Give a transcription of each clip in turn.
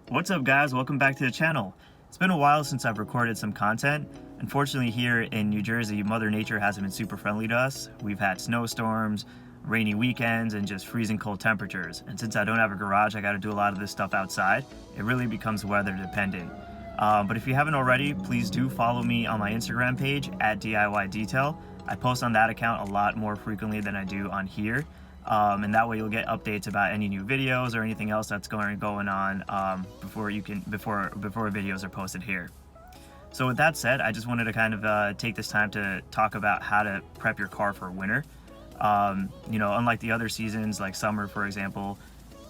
What's up guys, welcome back to the channel. It's been a while since I've recorded some content. Unfortunately here in New Jersey, Mother Nature hasn't been super friendly to us. We've had snowstorms, rainy weekends, and just freezing cold temperatures. And since I don't have a garage, I gotta do a lot of this stuff outside. It really becomes weather dependent. But if you haven't already, please do follow me on my Instagram page at DIY Detail. I post on that account a lot more frequently than I do on here. And that way you'll get updates about any new videos or anything else that's going on before videos are posted here. So with that said, I just wanted to kind of take this time to talk about how to prep your car for winter. Unlike the other seasons like summer, for example,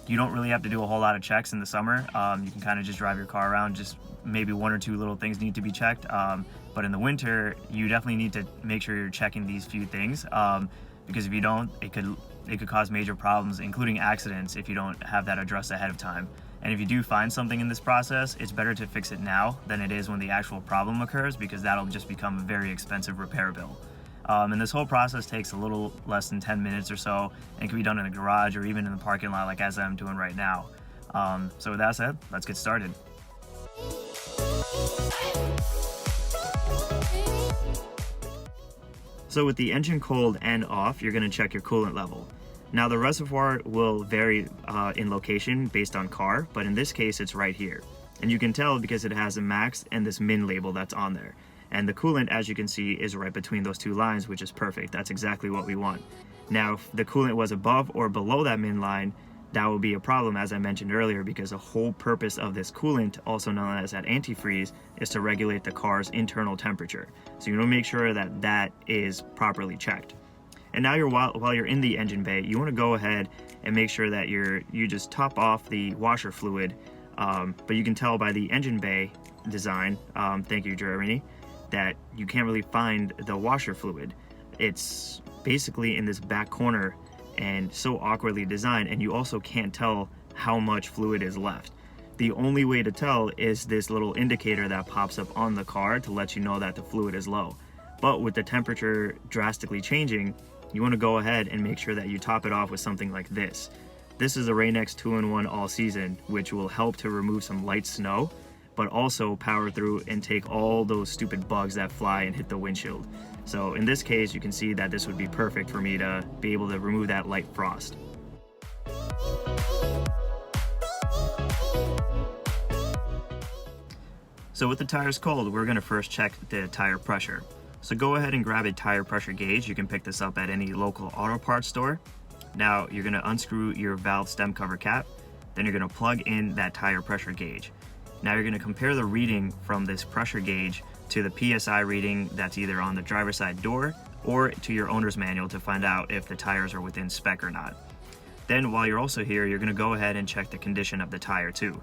you don't really have to do a whole lot of checks in the summer. You can kind of just drive your car around, just maybe one or two little things need to be checked. But in the winter, you definitely need to make sure you're checking these few things, because if you don't, it could cause major problems, including accidents, if you don't have that addressed ahead of time. And if you do find something in this process, it's better to fix it now than it is when the actual problem occurs, because that'll just become a very expensive repair bill. And this whole process takes a little less than 10 minutes or so, and can be done in a garage or even in the parking lot, like as I'm doing right now. So with that said, let's get started. So with the engine cold and off, you're going to check your coolant level. Now the reservoir will vary in location based on car, but in this case it's right here. And you can tell because it has a max and this min label that's on there. And the coolant, as you can see, is right between those two lines, which is perfect. That's exactly what we want. Now if the coolant was above or below that min line, that would be a problem, as I mentioned earlier, because the whole purpose of this coolant, also known as that antifreeze, is to regulate the car's internal temperature. So you want to make sure that that is properly checked. And now while you're in the engine bay, you want to go ahead and make sure that you just top off the washer fluid. But you can tell by the engine bay design, thank you Germany, that you can't really find the washer fluid. It's basically in this back corner and so awkwardly designed, and you also can't tell how much fluid is left. The only way to tell is this little indicator that pops up on the car to let you know that the fluid is low. But with the temperature drastically changing, you want to go ahead and make sure that you top it off with something like this. This is a Rain-X 2-in-1 all season, which will help to remove some light snow, but also power through and take all those stupid bugs that fly and hit the windshield. So in this case, you can see that this would be perfect for me to be able to remove that light frost. So with the tires cold, we're going to first check the tire pressure. So go ahead and grab a tire pressure gauge. You can pick this up at any local auto parts store. Now you're going to unscrew your valve stem cover cap. Then you're going to plug in that tire pressure gauge. Now you're going to compare the reading from this pressure gauge to the PSI reading that's either on the driver's side door or to your owner's manual to find out if the tires are within spec or not. Then while you're also here, you're going to go ahead and check the condition of the tire too.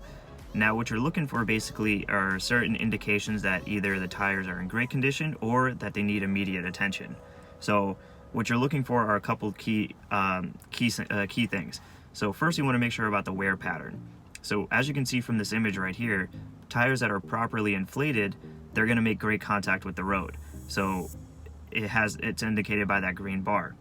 Now what you're looking for basically are certain indications that either the tires are in great condition or that they need immediate attention. So what you're looking for are a couple key things. So first you want to make sure about the wear pattern. So as you can see from this image right here, tires that are properly inflated, they're going to make great contact with the road. So it's indicated by that green bar.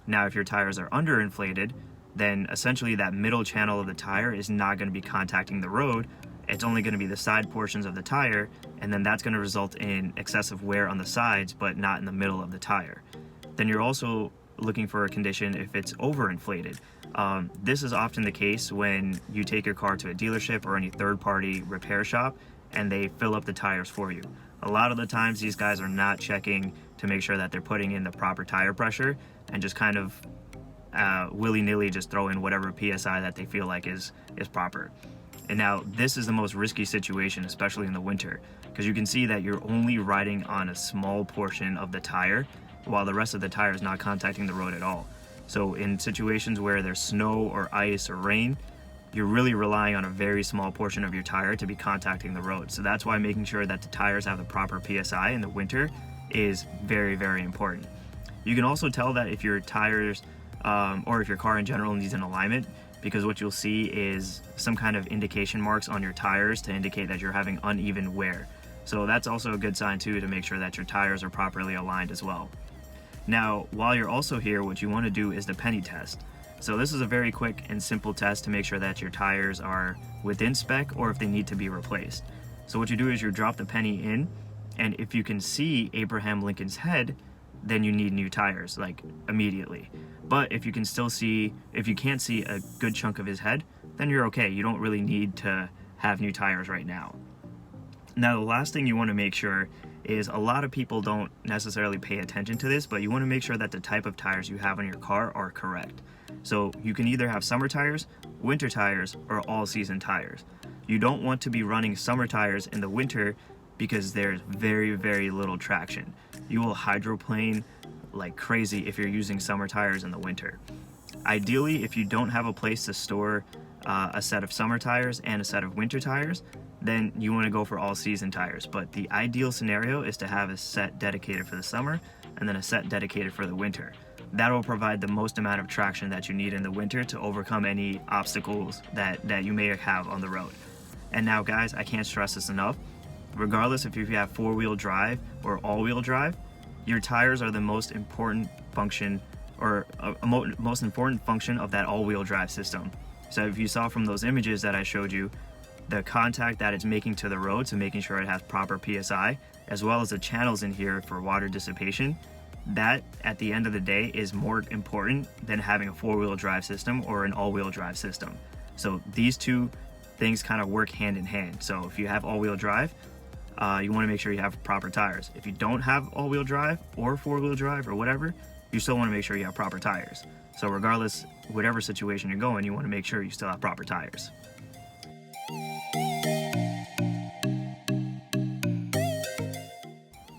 Now if your tires are underinflated, then essentially that middle channel of the tire is not going to be contacting the road. It's only going to be the side portions of the tire, and then that's going to result in excessive wear on the sides but not in the middle of the tire. Then you're also looking for a condition if it's overinflated. This is often the case when you take your car to a dealership or any third-party repair shop and they fill up the tires for you. A lot of the times these guys are not checking to make sure that they're putting in the proper tire pressure and just kind of willy-nilly just throw in whatever PSI that they feel like is proper. And now this is the most risky situation, especially in the winter, because you can see that you're only riding on a small portion of the tire while the rest of the tire is not contacting the road at all. So in situations where there's snow or ice or rain, you're really relying on a very small portion of your tire to be contacting the road. So that's why making sure that the tires have the proper PSI in the winter is very, very important. You can also tell that if your tires or if your car in general needs an alignment, because what you'll see is some kind of indication marks on your tires to indicate that you're having uneven wear. So that's also a good sign too, to make sure that your tires are properly aligned as well. Now, while you're also here, what you want to do is the penny test. So this is a very quick and simple test to make sure that your tires are within spec or if they need to be replaced. So what you do is you drop the penny in, and if you can see Abraham Lincoln's head, then you need new tires, like immediately. But if you can't see a good chunk of his head, then you're okay. You don't really need to have new tires right now. Now, the last thing you want to make sure is, a lot of people don't necessarily pay attention to this, but you want to make sure that the type of tires you have on your car are correct. So you can either have summer tires, winter tires, or all-season tires. You don't want to be running summer tires in the winter because there's very, very little traction. You will hydroplane like crazy if you're using summer tires in the winter. Ideally, if you don't have a place to store a set of summer tires and a set of winter tires, then you want to go for all-season tires. But the ideal scenario is to have a set dedicated for the summer and then a set dedicated for the winter. That will provide the most amount of traction that you need in the winter to overcome any obstacles that you may have on the road. And now, guys, I can't stress this enough. Regardless if you have four-wheel drive or all-wheel drive, your tires are the most important function, or most important function of that all-wheel drive system. So if you saw from those images that I showed you, the contact that it's making to the road, so making sure it has proper PSI, as well as the channels in here for water dissipation, that at the end of the day is more important than having a four-wheel drive system or an all-wheel drive system. So these two things kind of work hand in hand. So if you have all-wheel drive, you want to make sure you have proper tires. If you don't have all-wheel drive or four-wheel drive or whatever, you still want to make sure you have proper tires. So regardless, whatever situation you're going, you want to make sure you still have proper tires.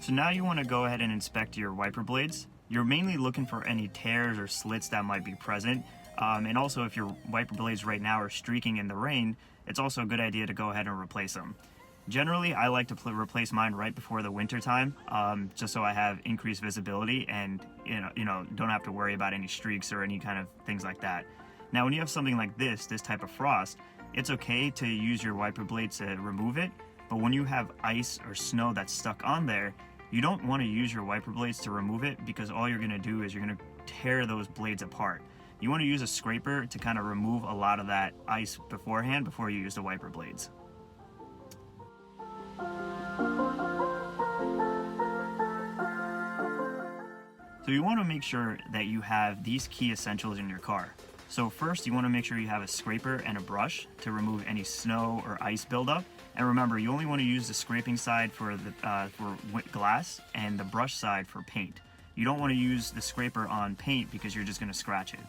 So now you want to go ahead and inspect your wiper blades. You're mainly looking for any tears or slits that might be present. And also, if your wiper blades right now are streaking in the rain, it's also a good idea to go ahead and replace them. Generally, I like to replace mine right before the winter time, just so I have increased visibility and don't have to worry about any streaks or any kind of things like that. Now, when you have something like this type of frost, it's okay to use your wiper blade to remove it, but when you have ice or snow that's stuck on there, you don't want to use your wiper blades to remove it, because all you're going to do is you're going to tear those blades apart. You want to use a scraper to kind of remove a lot of that ice beforehand before you use the wiper blades. So you want to make sure that you have these key essentials in your car. So first, you want to make sure you have a scraper and a brush to remove any snow or ice buildup. And remember, you only want to use the scraping side for glass and the brush side for paint. You don't want to use the scraper on paint because you're just going to scratch it.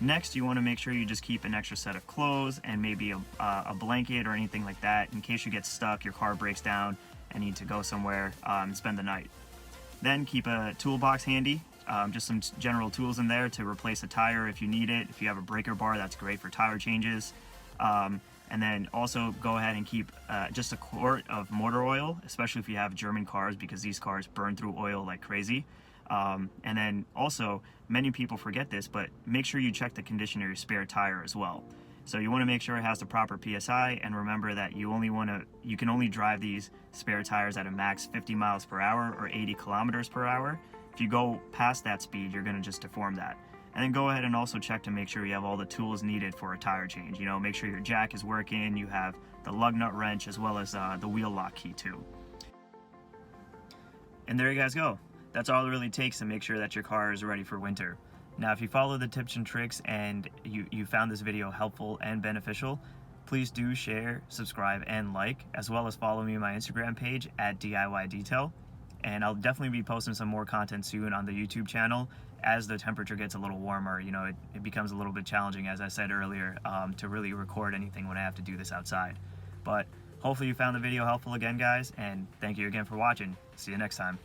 Next, you want to make sure you just keep an extra set of clothes and maybe a blanket or anything like that in case you get stuck, your car breaks down, and need to go somewhere and spend the night. Then keep a toolbox handy, just some general tools in there to replace a tire if you need it. If you have a breaker bar, that's great for tire changes. And then also go ahead and keep just a quart of motor oil, especially if you have German cars, because these cars burn through oil like crazy. And then also, many people forget this, but make sure you check the condition of your spare tire as well. So you want to make sure it has the proper PSI, and remember that you can only drive these spare tires at a max 50 miles per hour or 80 kilometers per hour. If you go past that speed, you're going to just deform that. And then go ahead and also check to make sure you have all the tools needed for a tire change. Make sure your jack is working, you have the lug nut wrench, as well as the wheel lock key too. And there you guys go. That's all it really takes to make sure that your car is ready for winter. Now, if you follow the tips and tricks and you found this video helpful and beneficial, please do share, subscribe, and like, as well as follow me on my Instagram page at DIY Detail. And I'll definitely be posting some more content soon on the YouTube channel. As the temperature gets a little warmer, it becomes a little bit challenging, as I said earlier, to really record anything when I have to do this outside. But hopefully you found the video helpful again, guys, and thank you again for watching. See you next time.